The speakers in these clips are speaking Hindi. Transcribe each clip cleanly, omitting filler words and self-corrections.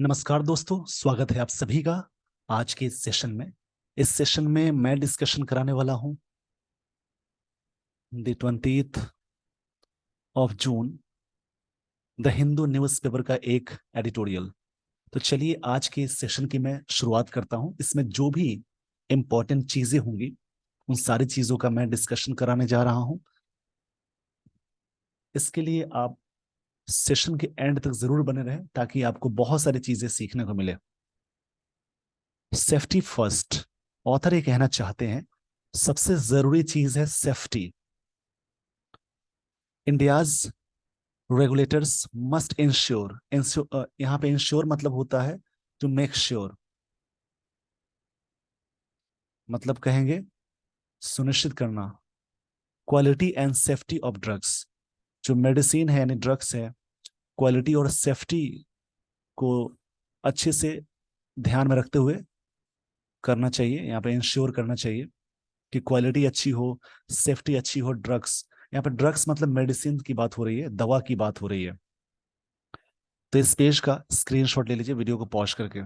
नमस्कार दोस्तों, स्वागत है आप सभी का आज के इस सेशन में। इस सेशन में मैं डिस्कशन कराने वाला हूं the 20th of June the Hindu newspaper का एक एडिटोरियल। तो चलिए आज के इस सेशन की मैं शुरुआत करता हूं। इसमें जो भी इम्पोर्टेंट चीजें होंगी उन सारी चीजों का मैं डिस्कशन कराने जा रहा हूं। इसके लिए आप सेशन के एंड तक जरूर बने रहें ताकि आपको बहुत सारी चीजें सीखने को मिले। सेफ्टी फर्स्ट, ऑथर ये कहना चाहते हैं सबसे जरूरी चीज है safety. India's regulators must ensure, यहाँ पे इंश्योर मतलब होता है टू मेक श्योर, मतलब कहेंगे सुनिश्चित करना। Quality and safety of drugs, जो मेडिसिन है यानी ड्रग्स है, क्वालिटी और सेफ्टी को अच्छे से ध्यान में रखते हुए करना चाहिए। यहाँ पे इंश्योर करना चाहिए कि क्वालिटी अच्छी हो, सेफ्टी अच्छी हो। ड्रग्स, यहाँ पे ड्रग्स मतलब मेडिसिन की बात हो रही है, दवा की बात हो रही है। तो इस पेज का स्क्रीनशॉट ले लीजिए वीडियो को पॉज करके।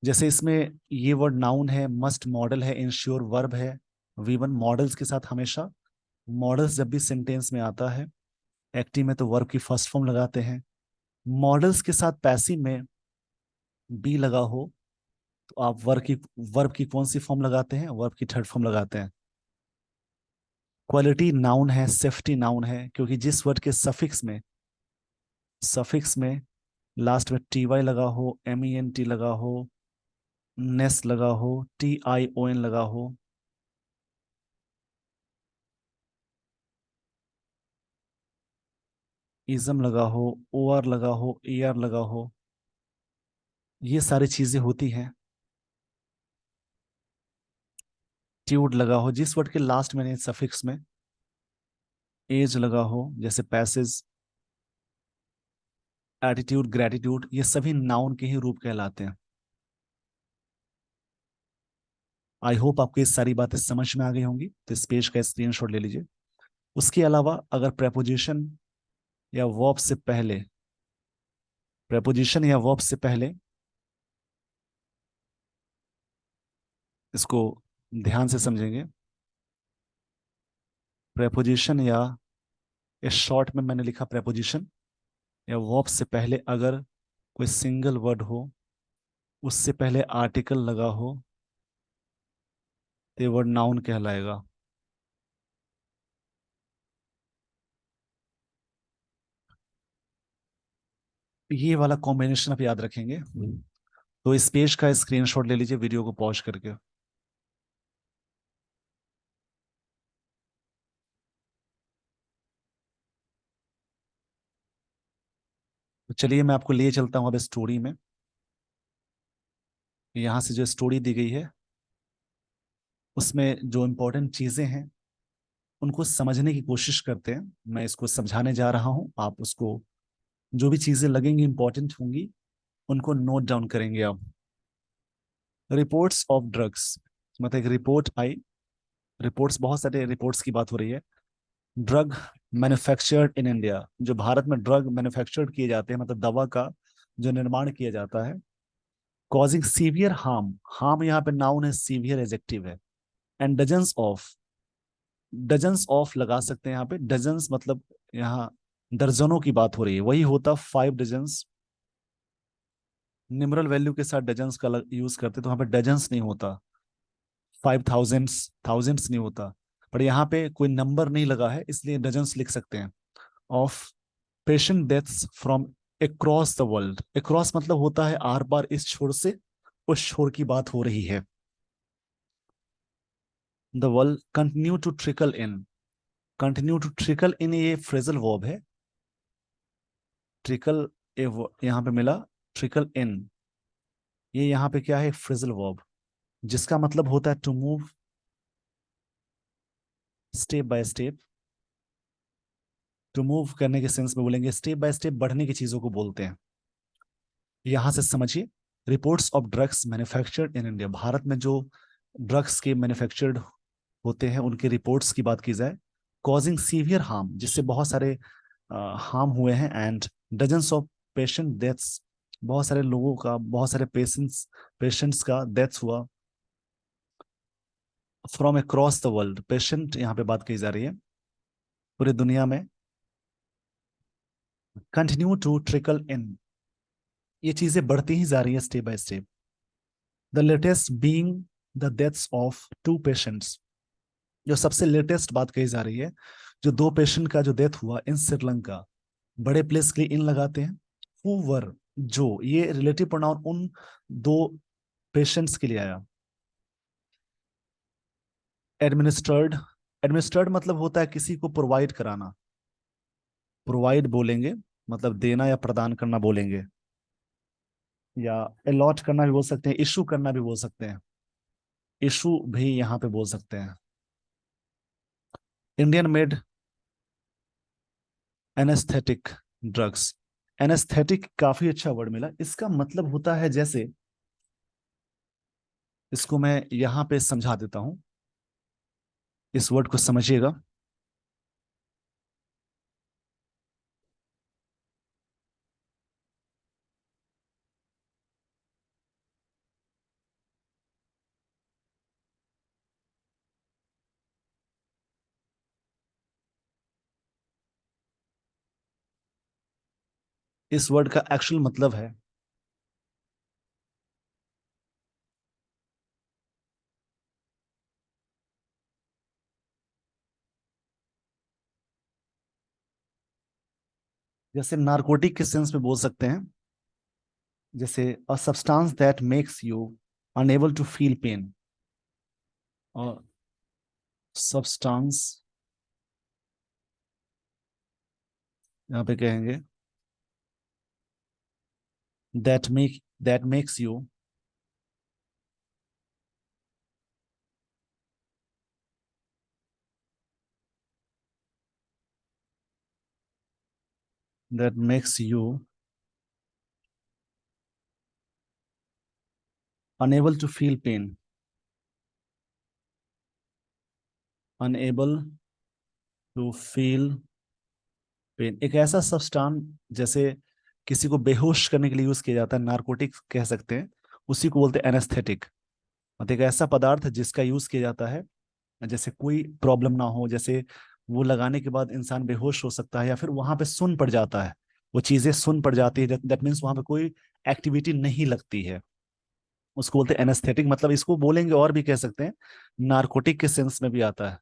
जैसे इसमें ये वर्ड नाउन है, मस्ट मॉडल है, इंश्योर वर्ब है, वी1 मॉडल्स के साथ हमेशा मॉडल्स जब भी सेंटेंस में आता है एक्टिव में तो वर्ब की फर्स्ट फॉर्म लगाते हैं। मॉडल्स के साथ पैसिव में बी लगा हो तो आप वर्ब की कौन सी फॉर्म लगाते हैं? वर्ब की थर्ड फॉर्म लगाते हैं। क्वालिटी नाउन है, सेफ्टी नाउन है, क्योंकि जिस वर्ड के सफिक्स में लास्ट में टी वाई लगा हो, एम ई एन टी लगा हो, नेस लगा हो, टी आई ओ एन लगा हो, इज्म लगा हो, ओ आर लगा हो, ए आर लगा हो, ये सारी चीजें होती हैं। ट्यूड लगा हो, जिस वर्ड के लास्ट में सफिक्स में एज लगा हो, जैसे पैसेज, एटीट्यूड, ग्रेटिट्यूड, ये सभी नाउन के ही रूप कहलाते हैं। आई होप आपको ये सारी बातें समझ में आ गई होंगी। तो इस पेज का स्क्रीनशॉट ले लीजिए। उसके अलावा अगर या वर्ब से पहले प्रेपोजिशन या वर्ब से पहले इसको ध्यान से समझेंगे। प्रेपोजिशन या इस शॉर्ट में मैंने लिखा प्रेपोजिशन या वर्ब से पहले अगर कोई सिंगल वर्ड हो, उससे पहले आर्टिकल लगा हो तो ये वर्ड नाउन कहलाएगा। ये वाला कॉम्बिनेशन आप याद रखेंगे। तो इस पेज का स्क्रीनशॉट ले लीजिए वीडियो को पॉज करके। तो चलिए मैं आपको ले चलता हूँ अब स्टोरी में। यहाँ से जो स्टोरी दी गई है उसमें जो इम्पोर्टेंट चीजें हैं उनको समझने की कोशिश करते हैं। मैं इसको समझाने जा रहा हूँ, आप उसको जो भी चीजें लगेंगी इंपॉर्टेंट होंगी उनको नोट डाउन करेंगे आप। रिपोर्ट्स ऑफ ड्रग्स, मतलब एक रिपोर्ट आई, रिपोर्ट्स बहुत सारे रिपोर्ट्स की बात हो रही है। ड्रग मैन्युफैक्चर्ड इन इंडिया, जो भारत में ड्रग मैन्युफैक्चर्ड किए जाते हैं, मतलब दवा का जो निर्माण किया जाता है, कॉजिंग सीवियर हार्म, हार्म यहाँ पे नाउन है, सीवियर एडजेक्टिव है। एंड डजन्स ऑफ लगा सकते हैं यहाँ पे। डजन्स मतलब यहाँ दर्जनों की बात हो रही है, वही होता 5 डजन्स। निमरल वैल्यू के साथ डजन्स का यूज करते तो वहां पे डजन्स नहीं होता, 5 थाउजेंड्स थाउजेंड्स नहीं होता। पर यहाँ पे कोई नंबर नहीं लगा है इसलिए डजन्स लिख सकते हैं। Of patient deaths from across the world, across मतलब होता है आर पार, इस छोर से उस छोर की बात हो रही है। The world continue to trickle in, continue to trickle in ये फ्रेजल वर्ब है। ट्रिकल यहाँ पे मिला, ट्रिकल इन ये यहाँ पे क्या है? फ्रेजल वर्ब, जिसका मतलब होता है to move step by step. To move करने के सेंस में बोलेंगे, स्टेप बाय स्टेप बढ़ने की चीजों को बोलते हैं। यहां से समझिए, reports of drugs manufactured in India, Bharat में जो ड्रग्स के मैन्युफैक्चर्ड होते हैं उनके रिपोर्ट्स की बात की जाए कॉजिंग सीवियर हार्म, जिससे बहुत सारे हार्म हुए हैं, and dozens of patient deaths, बहुत सारे लोगों का, बहुत सारे पेशेंट्स का डेथ्स हुआ from across the world. Patient यहाँ पे बात की जा रही है पूरी दुनिया में। कंटिन्यू टू ट्रिकल इन, ये चीजें बढ़ती ही जा रही है step by step. The latest being the deaths of 2 patients, जो सबसे लेटेस्ट बात कही जा रही है, जो 2 पेशेंट का जो डेथ हुआ इन श्रीलंका। बड़े प्लेस के लिए इन लगाते हैं। हु वर, जो, ये रिलेटिव प्रोनाउन उन 2 पेशेंट्स के लिए आया। एडमिनिस्टर्ड, एडमिनिस्टर्ड मतलब होता है किसी को प्रोवाइड कराना। प्रोवाइड बोलेंगे मतलब देना या प्रदान करना बोलेंगे, या अलॉट करना भी बोल सकते हैं, इशू करना भी बोल सकते हैं, इशू भी यहाँ पे बोल सकते हैं। Indian made anaesthetic drugs. Anaesthetic काफी अच्छा वर्ड मिला। इसका मतलब होता है जैसे, इसको मैं यहाँ पे समझा देता हूं, इस वर्ड को समझिएगा। इस वर्ड का एक्चुअल मतलब है, जैसे नारकोटिक के सेंस में बोल सकते हैं, जैसे a substance that makes you unable to feel pain. और सब्सटेंस, यहाँ पे कहेंगे that makes you that makes you unable to feel pain. Unable to feel pain एक ऐसा सब्सटेंस, जैसे किसी को बेहोश करने के लिए यूज किया जाता है, नारकोटिक कह सकते हैं, उसी को बोलते हैं एनेस्थेटिक। मतलब एक ऐसा पदार्थ जिसका यूज किया जाता है, जैसे कोई प्रॉब्लम ना हो, जैसे वो लगाने के बाद इंसान बेहोश हो सकता है, या फिर वहां पे सुन्न पड़ जाता है, वो चीजें सुन्न पड़ जाती है, दैट मीन्स वहां पे कोई एक्टिविटी नहीं लगती है, उसको बोलते हैं एनेस्थेटिक। मतलब इसको बोलेंगे और भी कह सकते हैं, नारकोटिक के सेंस में भी आता है,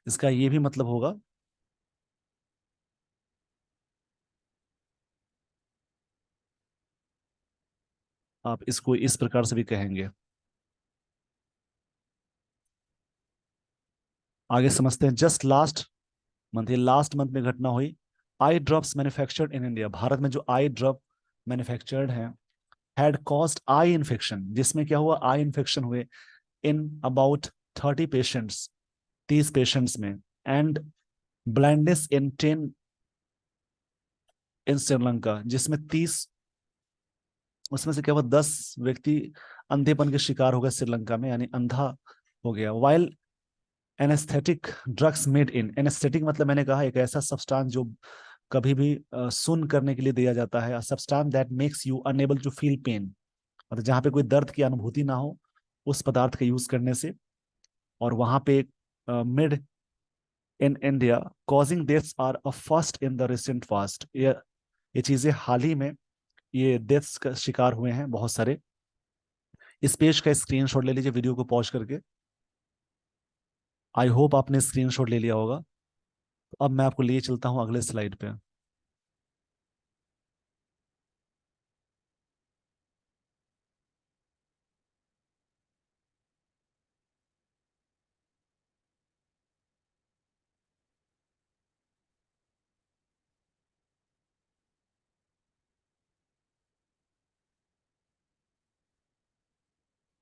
इसका ये भी मतलब होगा। आप इसको इस प्रकार से भी कहेंगे। आगे समझते हैं। जस्ट लास्ट मंथ, ये लास्ट मंथ में घटना हुई। Eye drops manufactured in India, Bharat में जो आई ड्रॉप मैन्युफैक्चर्ड हैं, हैड कॉज्ड आई इन्फेक्शन, जिसमें क्या हुआ, आई इन्फेक्शन हुए इन अबाउट 30 पेशेंट्स, 30 पेशेंट्स में, एंड ब्लाइंडनेस इन 10 इन श्रीलंका, जिसमें 30, उसमें से क्या हुआ, 10 व्यक्ति अंधेपन के शिकार हो गए श्रीलंका में, यानी अंधा हो गया। While anaesthetic drugs made in, anaesthetic मतलब मैंने कहा एक ऐसा सब्सटेंस जो कभी भी सुन्न करने के लिए दिया जाता है, substance that makes you unable to feel pain, मतलब जहाँ पे कोई दर्द की अनुभूति ना हो, उस पदार्थ का यूज करने से। और वहां पे mid in India causing deaths are a first in the recent fast, ये चीजें हाल ही में, ये डेथ्स का शिकार हुए हैं बहुत सारे। इस पेज का स्क्रीनशॉट ले लीजिए वीडियो को पॉज करके। आई होप आपने स्क्रीनशॉट ले लिया होगा। तो अब मैं आपको लिए चलता हूँ अगले स्लाइड पे।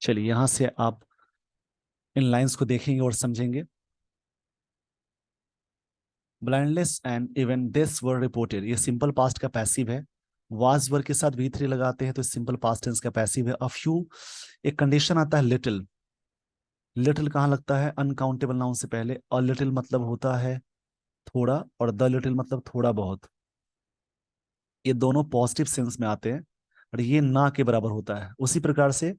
चलिए यहां से आप इन लाइंस को देखेंगे और समझेंगे। Blindness and even this were reported, ये सिंपल पास्ट का पैसिव है। वाज वर के साथ V3 लगाते हैं तो सिंपल पास्ट टेंस का पैसिव है। अ फ्यू, एक कंडीशन आता है लिटिल, लिटिल कहाँ लगता है? अनकाउंटेबल नाउन से पहले। अ लिटिल मतलब होता है थोड़ा, और द लिटिल मतलब थोड़ा बहुत। ये दोनों पॉजिटिव सेंस में आते हैं, और ये ना के बराबर होता है। उसी प्रकार से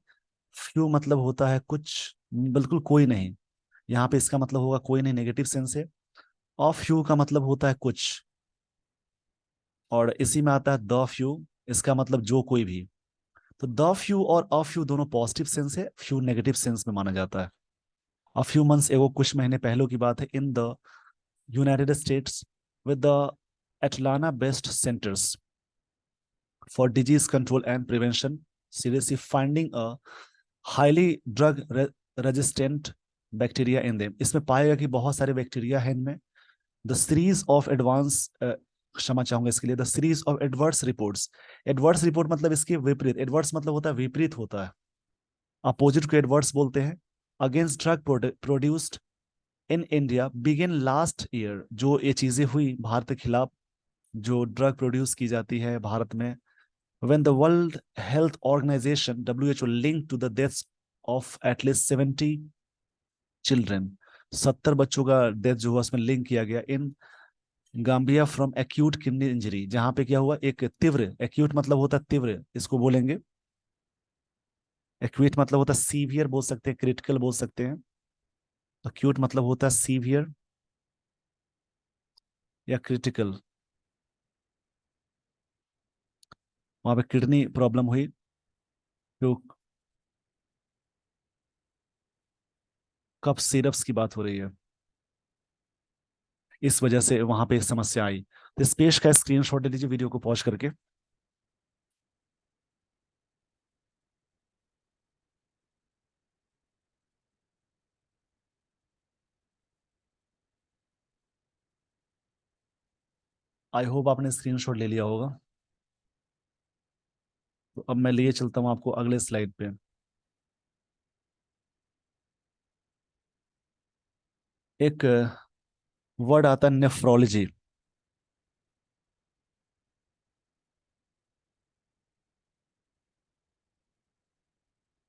फ्यू मतलब होता है कुछ, बिल्कुल कोई नहीं। यहाँ पे इसका मतलब होगा कोई नहीं, नेगेटिव सेंस है। ऑफ फ्यू का मतलब होता है कुछ, और इसी में आता है द फ्यू, इसका मतलब जो कोई भी। तो द फ्यू और अ फ्यू दोनों पॉजिटिव सेंस है, फ्यू नेगेटिव सेंस में माना जाता है। अ फ्यू मंथ्स एगो, कुछ महीने पहले की बात है, in the United states with the Atlanta based centers for disease control and prevention seriously finding a highly drug resistant bacteria in them। इसमें पाएगा कि बहुत सारे बैक्टीरिया हैं इनमें। द सीरीज ऑफ एडवांस, क्षमा चाहूंगा इसके लिए, the series of adverse reports. Adverse report मतलब इसके विपरीत, एडवर्स मतलब होता है विपरीत होता है, अपोजिट को एडवर्स बोलते हैं। Against drug produced in India begin last year, जो ये चीजें हुई भारत के खिलाफ, जो ड्रग प्रोड्यूस की जाती है भारत में, when the World Health Organization WHO linked to the deaths of at least 70 children, 70 बच्चों का डेथ जो हुआ उसमें लिंक किया गया in Gambia from acute kidney injury. जहां पे क्या हुआ, एक तीव्र, एक्यूट मतलब होता है तीव्र, इसको बोलेंगे। एक्यूट मतलब होता है सीवियर बोल सकते हैं, क्रिटिकल बोल सकते हैं। एक्यूट मतलब होता है सीवियर या क्रिटिकल। वहां पे किडनी प्रॉब्लम हुई, जो कफ सिरप्स की बात हो रही है, इस वजह से वहां पे समस्या आई। तो इस पेज का स्क्रीनशॉट ले लीजिए वीडियो को पॉज करके। आई होप आपने स्क्रीनशॉट ले लिया होगा। तो अब मैं लिए चलता हूँ आपको अगले स्लाइड पे। एक वर्ड आता है नेफ्रोलॉजी।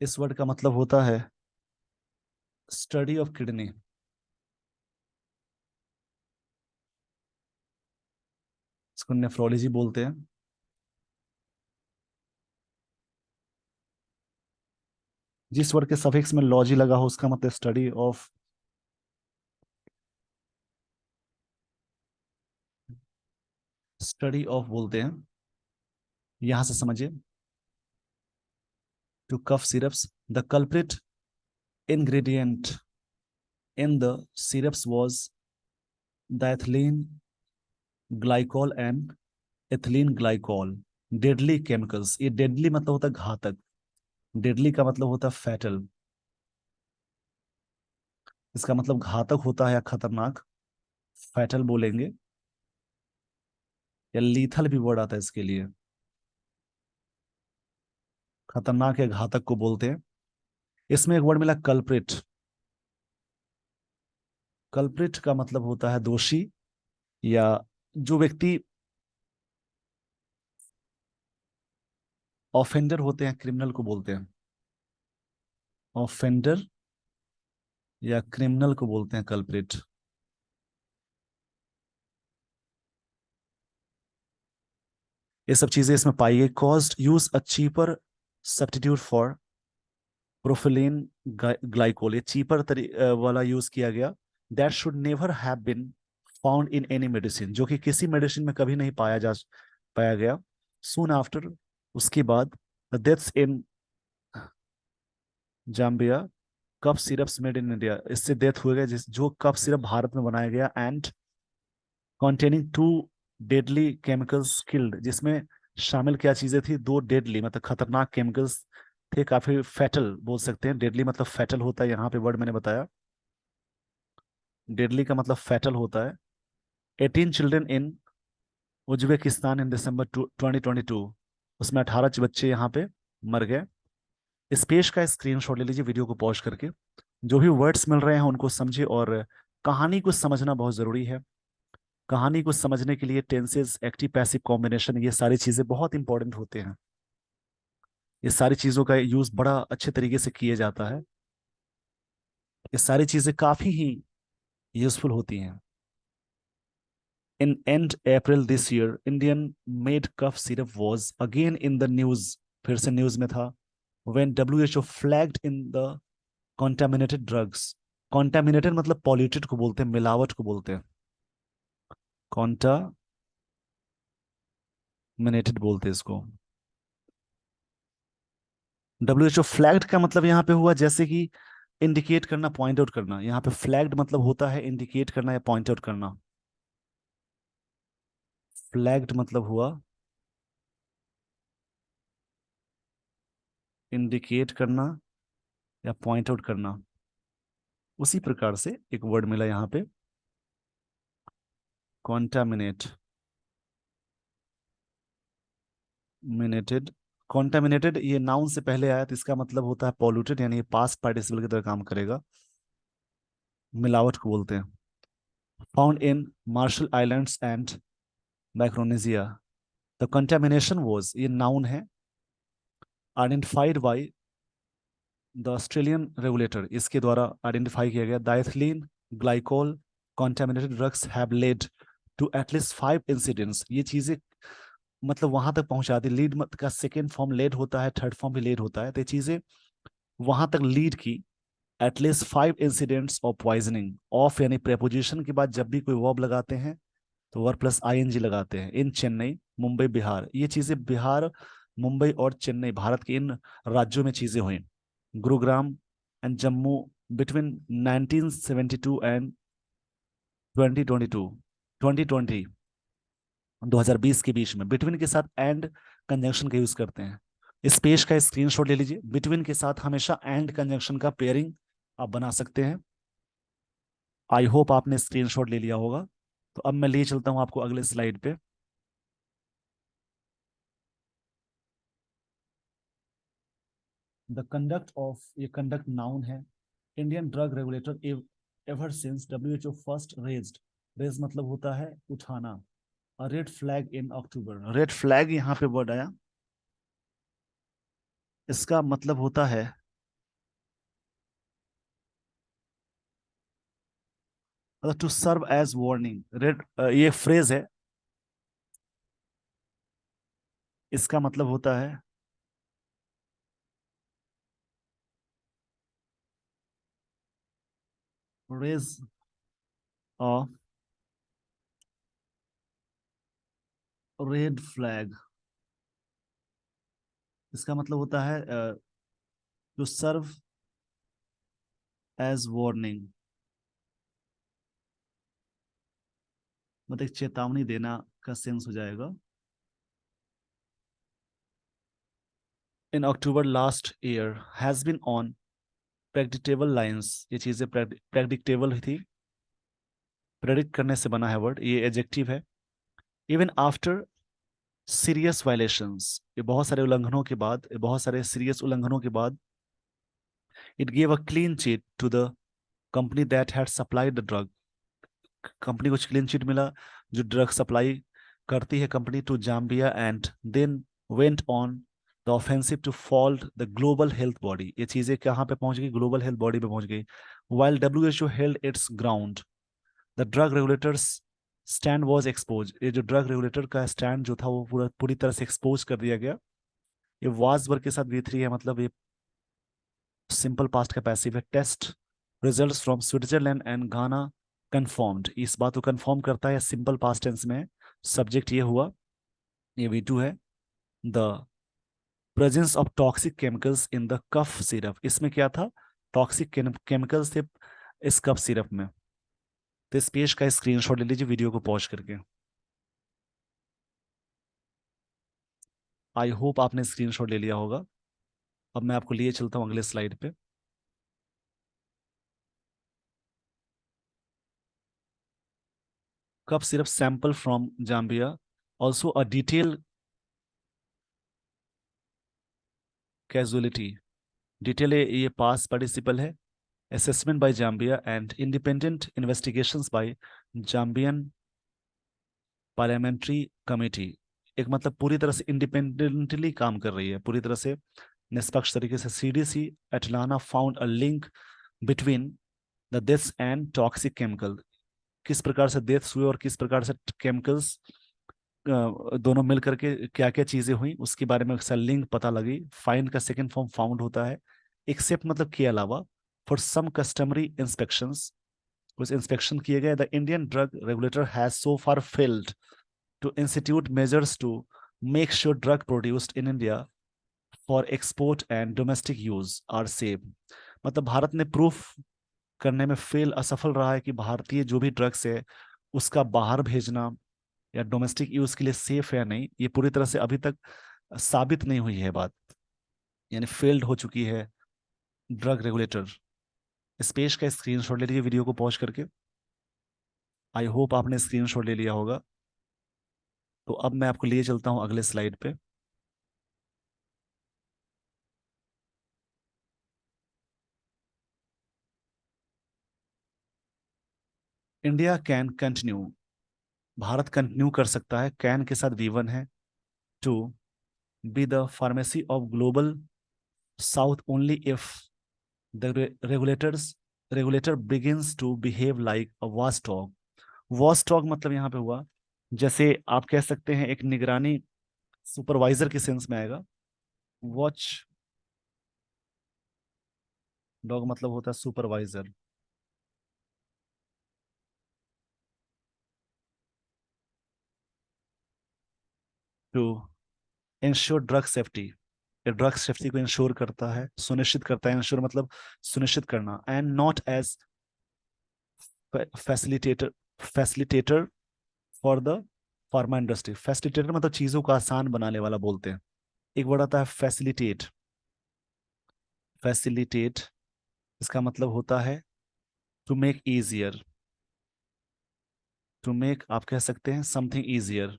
इस वर्ड का मतलब होता है स्टडी ऑफ किडनी। इसको नेफ्रोलॉजी बोलते हैं। जिस वर्ड के सफिक्स में लॉजी लगा हो उसका मतलब स्टडी ऑफ, स्टडी ऑफ बोलते हैं। यहां से समझिए, two cough syrups the culprit ingredient in the syrups was diethylene glycol and ethylene glycol, deadly chemicals. ये डेडली मतलब होता है घातक, डेडली का मतलब होता है फैटल, इसका मतलब घातक होता है या खतरनाक, फैटल बोलेंगे, या लीथल भी वर्ड आता है इसके लिए। खतरनाक या घातक को बोलते हैं। इसमें एक वर्ड मिला कल्प्रिट। कल्प्रिट का मतलब होता है दोषी, या जो व्यक्ति ऑफेंडर होते हैं, क्रिमिनल को बोलते हैं। ऑफेंडर या क्रिमिनल को बोलते हैं कल्प्रिट। ये सब चीजें इसमें पाई गई। Caused use a cheaper substitute for propylene glycol, ये चीपर वाला यूज किया गया। That should never have been found in any medicine, जो कि किसी मेडिसिन में कभी नहीं पाया गया। सून आफ्टर, उसके बाद deaths in Zambia, cough syrups made in India, इससे डेथ हुए गए जिस जो कफ सिरप भारत में बनाया गया। And containing two deadly chemicals killed, जिसमें शामिल क्या चीजें थी, दो डेडली मतलब खतरनाक केमिकल्स थे, काफी फैटल बोल सकते हैं। डेडली मतलब फैटल होता है, यहाँ पे वर्ड मैंने बताया, डेडली का मतलब फैटल होता है। 18 चिल्ड्रन इन उज्बेकिस्तान इन दिसंबर 2022, उसमें 18 बच्चे यहाँ पे मर गए। इस पेज का स्क्रीनशॉट ले लीजिए वीडियो को पॉज करके। जो भी वर्ड्स मिल रहे हैं उनको समझिए, और कहानी को समझना बहुत जरूरी है। कहानी को समझने के लिए टेंसेस, एक्टिव पैसिव कॉम्बिनेशन, ये सारी चीजें बहुत इंपॉर्टेंट होते हैं। ये सारी चीजों का यूज बड़ा अच्छे तरीके से किया जाता है। ये सारी चीजें काफी ही यूजफुल होती हैं। In end April this year Indian made cough syrup was again in the news, फिर से न्यूज में था। When WHO flagged in the contaminated drugs. Contaminated मतलब पॉल्यूटेड को बोलते हैं, मिलावट को बोलते हैं, कॉन्टामिनेटेड बोलते हैं इसको। WHO फ्लैग्ड का मतलब यहाँ पे हुआ जैसे कि इंडिकेट करना, पॉइंट आउट करना। यहाँ पे फ्लैग्ड मतलब होता है इंडिकेट करना या पॉइंट आउट करना। फ्लैग्ड मतलब हुआ इंडिकेट करना या पॉइंट आउट करना। उसी प्रकार से एक वर्ड मिला यहाँ पे, कॉन्टामिनेट मिनेटेड। कॉन्टामिनेटेड ये नाउन से पहले आया तो इसका मतलब होता है पॉल्यूटेड, यानी ये पास्ट पार्टिसिपल की तरह काम करेगा, मिलावट को बोलते हैं। Found in Marshall Islands and Micronesia. The contamination was, ये नाउन है, identified by the Australian regulator, इसके द्वारा आइडेंटिफाई किया गया। Diethylene glycol contaminated drugs have led to at least 5 incidents. ये चीजें मतलब वहां तक पहुंचा दी। लीड मत का सेकेंड फॉर्म लेड होता है, थर्ड फॉर्म भी लेड होता है, तो ये चीजें वहां तक लीड की। At least 5 incidents of poisoning. Of यानी प्रेपोजिशन के बाद जब भी कोई वर्ब लगाते हैं तो वर्ब प्लस आईएनजी लगाते हैं। इन चेन्नई मुंबई बिहार, ये चीजें बिहार मुंबई और चेन्नई भारत के इन राज्यों में चीजें हुई। Gurugram and Jammu between 1972 and 2022, 2020 2020 के बीच में। बिटवीन के साथ एंड कंजंक्शन का यूज करते हैं। इस पेज का स्क्रीनशॉट ले लीजिए। बिटवीन के साथ हमेशा एंड कंजंक्शन का पेयरिंग आप बना सकते हैं। आई होप आपने स्क्रीनशॉट ले लिया होगा। तो अब मैं ले चलता हूं आपको अगले स्लाइड पे। द कंडक्ट ऑफ, ये कंडक्ट नाउन है। Indian drug regulator ever since WHO first raised, raise मतलब होता है उठाना, a red flag in October. Red flag यहाँ पे वर्ड आया, इसका मतलब होता है to serve as warning. Red ये फ्रेज है, इसका मतलब होता है रेज अ रेड फ्लैग। इसका मतलब होता है टू सर्व एज वार्निंग, मतलब एक चेतावनी देना का सेंस हो जाएगा। In October last year has been on predictable lines. ये चीजें प्रेडिक्टेबल थी, प्रेडिक्ट करने से बना है वर्ड, ये एडजेक्टिव है। इवन आफ्टर सीरियस वायलेशंस, ये बहुत सारे उल्लंघनों के बाद, बहुत सारे सीरियस उल्लंघनों के बाद, it gave a clean chit to the company that had supplied the drug. Company को क्लीन चिट मिला जो ड्रग सप्लाई करती है company to Zambia, and then went on the offensive to fault the global health body. ये चीजें कहाँ पे पहुंच गई, ग्लोबल हेल्थ बॉडी पे पहुंच गई। While WHO held it's ground, the drug regulators stand was expose. ये जो ड्रग रेगुलेटर का स्टैंड जो था वो पूरी तरह से एक्सपोज कर दिया गया। ये वाज वर्ग के साथ V3 है, मतलब ये सिंपल पास्ट का पैसिव है। Test results from Switzerland and Ghana confirmed, इस बात को कंफर्म करता है सिंपल पास्ट टेंस में। सब्जेक्ट ये हुआ, ये V2 है। The presence of toxic chemicals in the cough syrup, इसमें क्या था, टॉक्सिक केमिकल्स थे इस कफ सिरप में। तो इस पेज का स्क्रीनशॉट ले लीजिए वीडियो को पॉज करके। आई होप आपने स्क्रीनशॉट ले लिया होगा। अब मैं आपको लिए चलता हूँ अगले स्लाइड पे। Cough syrup sample from Zambia, also a detail casualty. Detail ये पास पार्टिसिपल है। Assessment by Zambia and independent investigations by Zambian parliamentary committee. एक मतलब पूरी तरह से इंडिपेंडेंटली काम कर रही है, पूरी तरह से निष्पक्ष तरीके से। CDC Atlanta found a link between the deaths and toxic chemical, किस प्रकार से डेथ्स हुए और किस प्रकार से केमिकल्स दोनों मिल करके क्या क्या चीजें हुई उसके बारे में अक्सर लिंक पता लगी। फाइंड का सेकंड फॉर्म फाउंड होता है। एक्सेप्ट मतलब के अलावा, फॉर सम कस्टमरी इंस्पेक्शंस, कुछ इंस्पेक्शन किए गए। The Indian drug regulator has so far failed to institute measures to make sure drug produced in India for export and domestic use are safe. मतलब भारत ने प्रूफ करने में फेल, असफल रहा है कि भारतीय जो भी ड्रग्स है उसका बाहर भेजना या डोमेस्टिक यूज के लिए सेफ है या नहीं, ये पूरी तरह से अभी तक साबित नहीं हुई है बात, यानी फेल्ड हो चुकी है ड्रग रेगुलेटर। इस पेज का स्क्रीनशॉट ले लीजिए वीडियो को पॉज करके। आई होप आपने स्क्रीनशॉट ले लिया होगा। तो अब मैं आपको लिए चलता हूं अगले स्लाइड पे। इंडिया कैन कंटिन्यू, भारत कंटिन्यू कर सकता है, कैन के साथ वी1 है, to be the pharmacy of Global South only if the regulator begins to behave like a watchdog। Watchdog मतलब यहाँ पे हुआ, जैसे आप कह सकते हैं एक निगरानी, सुपरवाइजर के सेंस में आएगा। वॉच डॉग मतलब होता है supervisor. To ensure drug safety, ये ड्रग सेफ्टी को इंश्योर करता है, सुनिश्चित करता है। इंश्योर मतलब सुनिश्चित करना। And not as facilitator, facilitator for the pharma industry. Facilitator मतलब चीजों को आसान बनाने वाला बोलते हैं। एक वर्ड आता है फैसिलिटेट। फैसिलिटेट इसका मतलब होता है to make easier, to make आप कह सकते हैं something easier.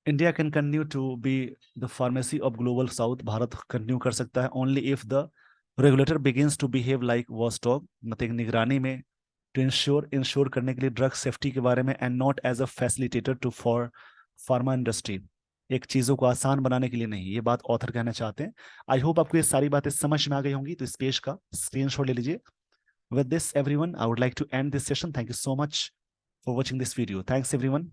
India can continue to be the pharmacy of Global South, भारत कंटिन्यू कर सकता है only if the regulator begins to behave like watchdog, मतलब एक निगरानी में, टू इंश्योर, इंश्योर करने के लिए ड्रग सेफ्टी के बारे में, and not as a facilitator to for pharma industry, एक चीजों को आसान बनाने के लिए नहीं, ये बात ऑथर कहना चाहते हैं। आई होप आपको ये सारी बातें समझ में आ गई होंगी, तो इस पेज का स्क्रीनशॉट ले लीजिए। With this everyone, I would like to end this session. Thank you so much for watching this video. Thanks everyone.